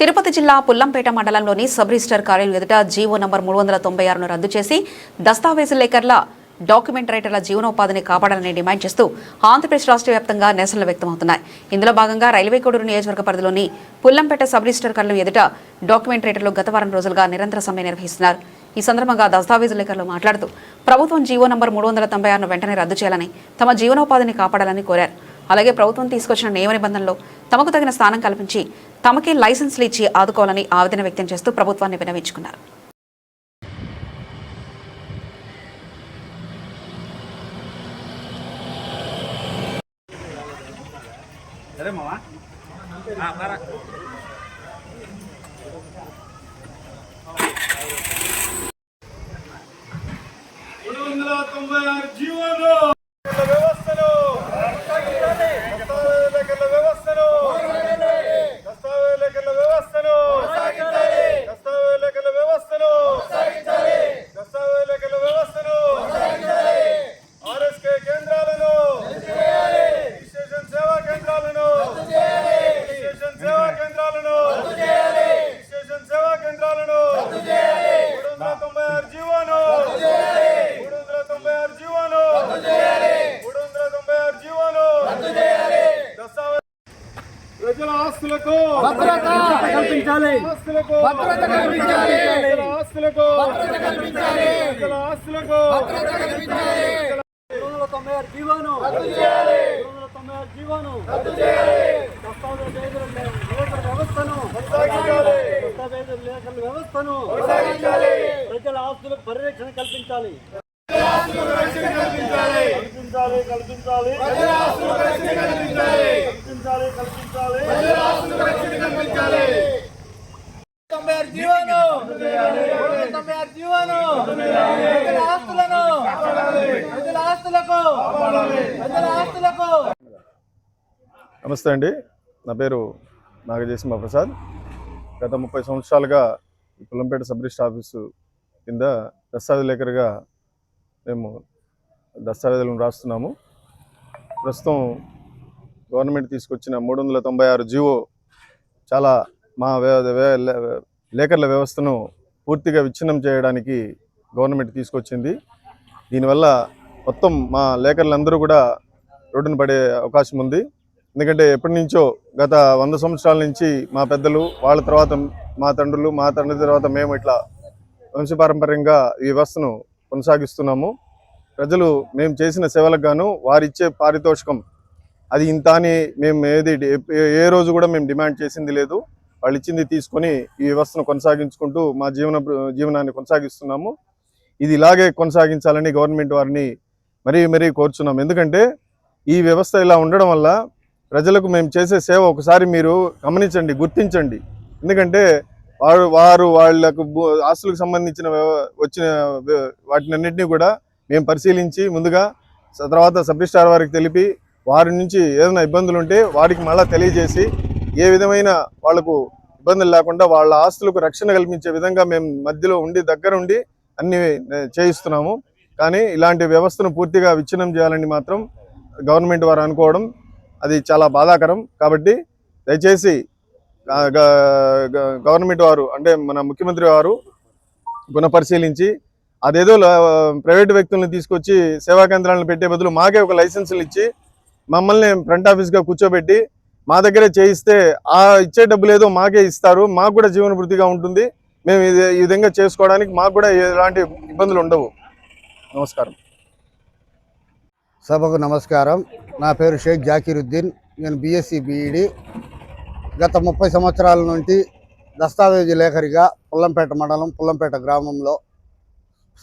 తిరుపతి జిల్లా పుల్లంపేట మండలంలోని sub register కార్యాలయం ఎదుట జీవో నంబర్ 396ను రద్దు చేసి దస్తావేజులేకర్ల డాక్యుమెంట్ రైటర్ల జీవనోపాధిని కాపాడాలని డిమాండ్ చేస్తూ ఆంధ్రప్రదేశ్ రాష్ట్ర వ్యాప్తంగా నిరసనలు వ్యక్తమవుతున్నాయి. ఇందులో భాగంగా రైల్వే కోడూరు నియోజకవర్గ పరిధిలోని పుల్లంపేట సబ్ రిజిస్టర్ కార్యాలయం ఎదుట డాక్యుమెంట్ రైటర్లు గత వారం రోజులుగా నిరంతర సమ్మె నిర్వహిస్తున్నారు. ఈ సందర్భంగా దస్తావేజులేకర్లు మాట్లాడుతూ ప్రభుత్వం జీవో నంబర్ 396ను వెంటనే రద్దు చేయాలని, తమ జీవనోపాధిని కాపాడాలని కోరారు. అలాగే ప్రభుత్వం తీసుకొచ్చిన నియమ నిబంధనలు తమకు తగిన స్థానం కల్పించి తమకే లైసెన్సులు ఇచ్చి ఆదుకోవాలని ఆవేదన వ్యక్తం చేస్తూ ప్రభుత్వాన్ని విన్నవించుకున్నారు. ప్రజల ఆస్తులకు భద్రత కల్పించాలి. భద్రత కల్పించాలి. ప్రజల ఆస్తులకు భద్రత కల్పించాలి. ప్రజల ఆస్తులకు భద్రత కల్పించాలి. 396 జీవోను రద్దు చేయాలి. 396 జీవోను రద్దు చేయాలి. దస్తావేజుల వ్యవస్థను కొనసాగించాలి. దస్తావేజుల వ్యవస్థను కొనసాగించాలి. ప్రజల ఆస్తులకు పరిరక్షణ కల్పించాలి. కల్పించాలి. కల్పించాలి. ప్రజల ఆస్తులకు రక్షణ కల్పించాలి. కల్పించాలి. ప్రజల ఆస్తులకు రక్షణ కల్పించాలి. 396 జీవోను 396 జీవోను ప్రజల ఆస్తులను ప్రజల ఆస్తులకు ప్రజల ఆస్తులకు. నమస్తే అండి, నా పేరు నాగజేసింహ ప్రసాద్. గత 30 సంవత్సరాలుగా పుల్లంపేట సబ్ రిజిస్టర్ ఆఫీసు కింద దస్తావేజులేకరుగా మేము దస్తావేజులను రాస్తున్నాము. ప్రస్తుతం గవర్నమెంట్ తీసుకొచ్చిన 396 జీవో చాలా మా లేఖర్ల వ్యవస్థను పూర్తిగా విచ్ఛిన్నం చేయడానికి గవర్నమెంట్ తీసుకొచ్చింది. దీనివల్ల మొత్తం మా లేఖర్లందరూ కూడా రోడ్డున పడే అవకాశం ఉంది. ఎందుకంటే ఎప్పటి నుంచో గత 100 సంవత్సరాల నుంచి మా పెద్దలు, వాళ్ళ తర్వాత మా తండ్రులు, మా తండ్రి తర్వాత మేము ఇట్లా వంశపారంపర్యంగా ఈ వ్యవస్థను కొనసాగిస్తున్నాము. ప్రజలు మేము చేసిన సేవలకు గాను వారిచ్చే పారితోషికం అది ఇంత అని మేము ఏ రోజు కూడా మేము డిమాండ్ చేసింది లేదు. వాళ్ళు ఇచ్చింది తీసుకొని ఈ వ్యవస్థను కొనసాగించుకుంటూ మా జీవనాన్ని కొనసాగిస్తున్నాము. ఇది ఇలాగే కొనసాగించాలని గవర్నమెంట్ వారిని మరీ కోరుచున్నాము. ఎందుకంటే ఈ వ్యవస్థ ఇలా ఉండడం వల్ల ప్రజలకు మేము చేసే సేవ ఒకసారి మీరు గమనించండి, గుర్తించండి. ఎందుకంటే వాళ్లకు ఆస్తులకు సంబంధించిన వచ్చిన వాటినన్నింటినీ కూడా మేము పరిశీలించి ముందుగా తర్వాత సబ్ రిజిస్ట్రార్ వారికి తెలిపి వారి నుంచి ఏదైనా ఇబ్బందులు ఉంటే వారికి మళ్ళీ తెలియజేసి ఏ విధమైన వాళ్లకు ఇబ్బందులు లేకుండా వాళ్ళ ఆస్తులకు రక్షణ కల్పించే విధంగా మేము మధ్యలో ఉండి దగ్గరుండి అన్ని చేయిస్తున్నాము. కానీ ఇలాంటి వ్యవస్థను పూర్తిగా విచ్ఛిన్నం చేయాలని మాత్రం గవర్నమెంట్ వారు అనుకోవడం అది చాలా బాధాకరం. కాబట్టి దయచేసి గవర్నమెంట్ వారు అంటే మన ముఖ్యమంత్రి వారు పునఃపరిశీలించి అదేదో ప్రైవేటు వ్యక్తులను తీసుకొచ్చి సేవా కేంద్రాలను పెట్టే బదులు మాకే ఒక లైసెన్సులు ఇచ్చి మమ్మల్ని ఫ్రంట్ ఆఫీస్గా కూర్చోబెట్టి మా దగ్గరే చేయిస్తే ఆ ఇచ్చే డబ్బులు ఏదో మాకే ఇస్తారు, మాకు కూడా జీవన వృత్తిగా ఉంటుంది. మేము ఈ విధంగా చేసుకోవడానికి మాకు కూడా ఎలాంటి ఇబ్బందులు ఉండవు. నమస్కారం. సభకు నమస్కారం. నా పేరు షేక్ జాకీరుద్దీన్. నేను బీఎస్సీ బీఈడి. గత 30 సంవత్సరాల నుండి దస్తావేజు లేఖరిగా పుల్లంపేట మండలం పుల్లంపేట గ్రామంలో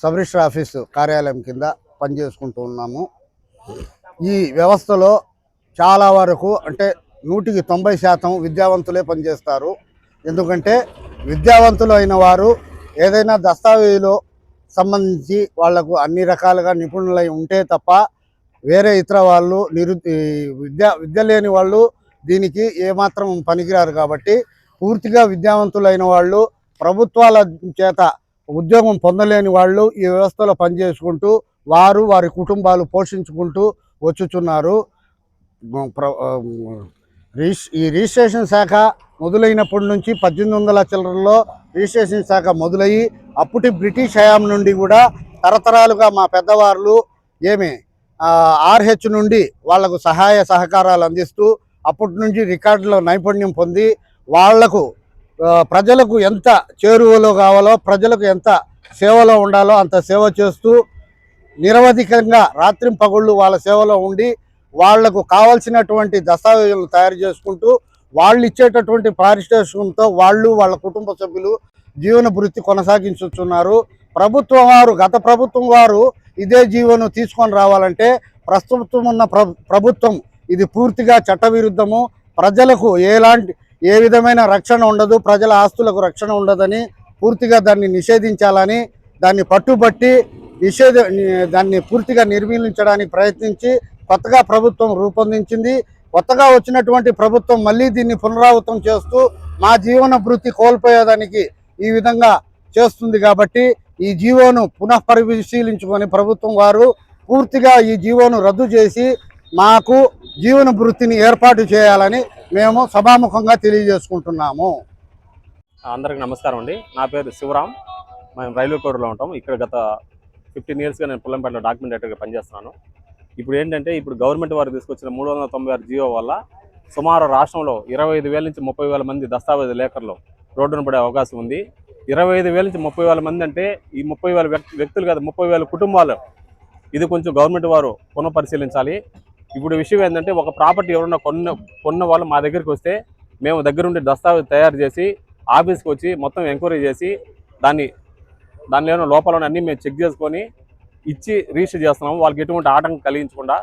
సబ్ రిజిస్టర్ ఆఫీసు కార్యాలయం కింద పనిచేసుకుంటూ ఉన్నాము. ఈ వ్యవస్థలో చాలా వరకు అంటే 100కి 90% విద్యావంతులే పనిచేస్తారు. ఎందుకంటే విద్యావంతులు అయిన వారు ఏదైనా దస్తావేజులో సంబంధించి వాళ్లకు అన్ని రకాలుగా నిపుణులై ఉంటే తప్ప వేరే ఇతర వాళ్ళు విద్య లేని వాళ్ళు దీనికి ఏమాత్రం పనికిరారు. కాబట్టి పూర్తిగా విద్యావంతులైన వాళ్ళు, ప్రభుత్వాల చేత ఉద్యోగం పొందలేని వాళ్ళు ఈ వ్యవస్థలో పనిచేసుకుంటూ వారి కుటుంబాలు పోషించుకుంటూ వచ్చుచున్నారు. ఈ రిజిస్ట్రేషన్ శాఖ మొదలైనప్పటి నుంచి 1800 చిల్లరలో రిజిస్ట్రేషన్ శాఖ మొదలయ్యి అప్పటి బ్రిటిష్ హయాం నుండి కూడా తరతరాలుగా మా పెద్దవాళ్ళు ఆర్హెచ్ నుండి వాళ్లకు సహాయ సహకారాలు అందిస్తూ అప్పటి నుంచి రికార్డులో నైపుణ్యం పొంది వాళ్లకు ప్రజలకు ఎంత చేరువలో కావాలో ప్రజలకు ఎంత సేవలో ఉండాలో అంత సేవ చేస్తూ నిరవధికంగా రాత్రింపగళ్ళు వాళ్ళ సేవలో ఉండి వాళ్లకు కావాల్సినటువంటి దస్తావేజులను తయారు చేసుకుంటూ వాళ్ళు ఇచ్చేటటువంటి పారితోషికంతో వాళ్ళు వాళ్ళ కుటుంబ సభ్యులు జీవన వృత్తి కొనసాగించుతున్నారు. ప్రభుత్వం వారు గత ప్రభుత్వం వారు ఇదే జీవనం తీసుకొని రావాలంటే ప్రస్తుతం ఉన్న ప్రభుత్వం ఇది పూర్తిగా చట్టవిరుద్ధము. ప్రజలకు ఏ విధమైన రక్షణ ఉండదు, ప్రజల ఆస్తులకు రక్షణ ఉండదని పూర్తిగా దాన్ని నిషేధించాలని దాన్ని పట్టుబట్టి దాన్ని పూర్తిగా నిర్మూలించడానికి ప్రయత్నించి కొత్తగా ప్రభుత్వం రూపొందించింది. కొత్తగా వచ్చినటువంటి ప్రభుత్వం మళ్ళీ దీన్ని పునరావృతం చేస్తూ మా జీవన వృత్తి కోల్పోయేదానికి ఈ విధంగా చేస్తుంది. కాబట్టి ఈ జీవోను పునః పరిశీలించుకొని ప్రభుత్వం వారు పూర్తిగా ఈ జీవోను రద్దు చేసి మాకు జీవన వృత్తిని ఏర్పాటు చేయాలని మేము సభాముఖంగా తెలియజేసుకుంటున్నాము. అందరికీ నమస్కారం అండి. నా పేరు శివరాం. మేము రైల్వే కోడ్లో ఉంటాం. ఇక్కడ గత 15 ఇయర్స్గా నేను పుల్లంపేటలో డాక్యుమెంటేటర్గా పనిచేస్తున్నాను. ఇప్పుడు ఏంటంటే గవర్నమెంట్ వారు తీసుకొచ్చిన 396 జీవో వల్ల సుమారు రాష్ట్రంలో 25,000 నుంచి 30,000 మంది దస్తావేజు లేఖర్లు రోడ్డున పడే అవకాశం ఉంది. 25,000 నుంచి 30,000 మంది అంటే ఈ 30,000 వ్యక్తులు కాదు, 30,000 కుటుంబాలు. ఇది కొంచెం గవర్నమెంట్ వారు పునఃపరిశీలించాలి. ఇప్పుడు విషయం ఏంటంటే ఒక ప్రాపర్టీ ఎవరన్నా కొన్న వాళ్ళు మా దగ్గరికి వస్తే మేము దగ్గరుండి దస్తావేజు తయారు చేసి ఆఫీస్కి వచ్చి మొత్తం ఎంక్వైరీ చేసి దానిలో ఏమైనా లోపాలను అన్నీ మేము చెక్ చేసుకొని ఇచ్చి రిజిస్టర్ చేస్తున్నాము. వాళ్ళకి ఎటువంటి ఆటంకం కలిగించకుండా.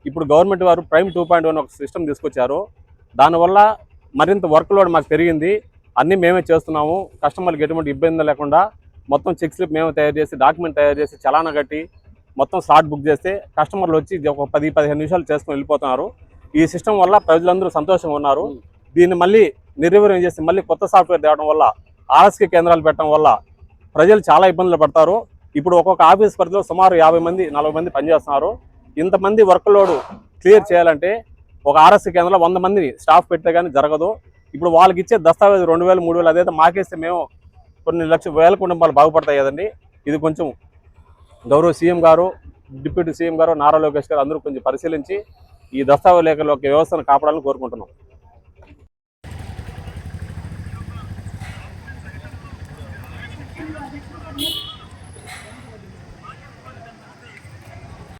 ఇప్పుడు గవర్నమెంట్ వారు ప్రైమ్ 2.1 ఒక సిస్టమ్ తీసుకొచ్చారు. దానివల్ల మరింత వర్క్ లోడ్ మాకు పెరిగింది. అన్నీ మేమే చేస్తున్నాము. కస్టమర్కి ఎటువంటి ఇబ్బంది లేకుండా మొత్తం చెక్ స్లిప్ మేమే తయారు చేసి డాక్యుమెంట్ తయారు చేసి చలానా కట్టి మొత్తం స్లాట్ బుక్ చేస్తే కస్టమర్లు వచ్చి ఒక 10-15 నిమిషాలు చేసుకొని వెళ్ళిపోతున్నారు. ఈ సిస్టమ్ వల్ల ప్రజలందరూ సంతోషంగా ఉన్నారు. దీన్ని మళ్ళీ నిర్వీర్యం చేసి మళ్ళీ కొత్త సాఫ్ట్వేర్ తేవడం వల్ల ఆర్ఎస్కే కేంద్రాలు పెట్టడం వల్ల ప్రజలు చాలా ఇబ్బందులు పడతారు. ఇప్పుడు ఒక్కొక్క ఆఫీస్ పరిధిలో సుమారు 50 మంది 40 మంది పనిచేస్తున్నారు. ఇంతమంది వర్క్ లోడ్ క్లియర్ చేయాలంటే ఒక ఆర్ఎస్కే కేంద్రంలో 100 మందిని స్టాఫ్ పెడితే కానీ జరగదు. ఇప్పుడు వాళ్ళకి ఇచ్చే దస్తావేజు 2,000 3,000 అదైతే మాకేస్తే మేము కొన్ని వేల కుటుంబాలు బాగుపడతాయి కదండి. ఇది కొంచెం గౌరవ సీఎం గారు, డిప్యూటీ సీఎం గారు, నారా లోకేష్ గారు అందరూ కొంచెం పరిశీలించి ఈ దస్తావేజు లేఖల వ్యవస్థను కాపాడాలని కోరుకుంటున్నాం.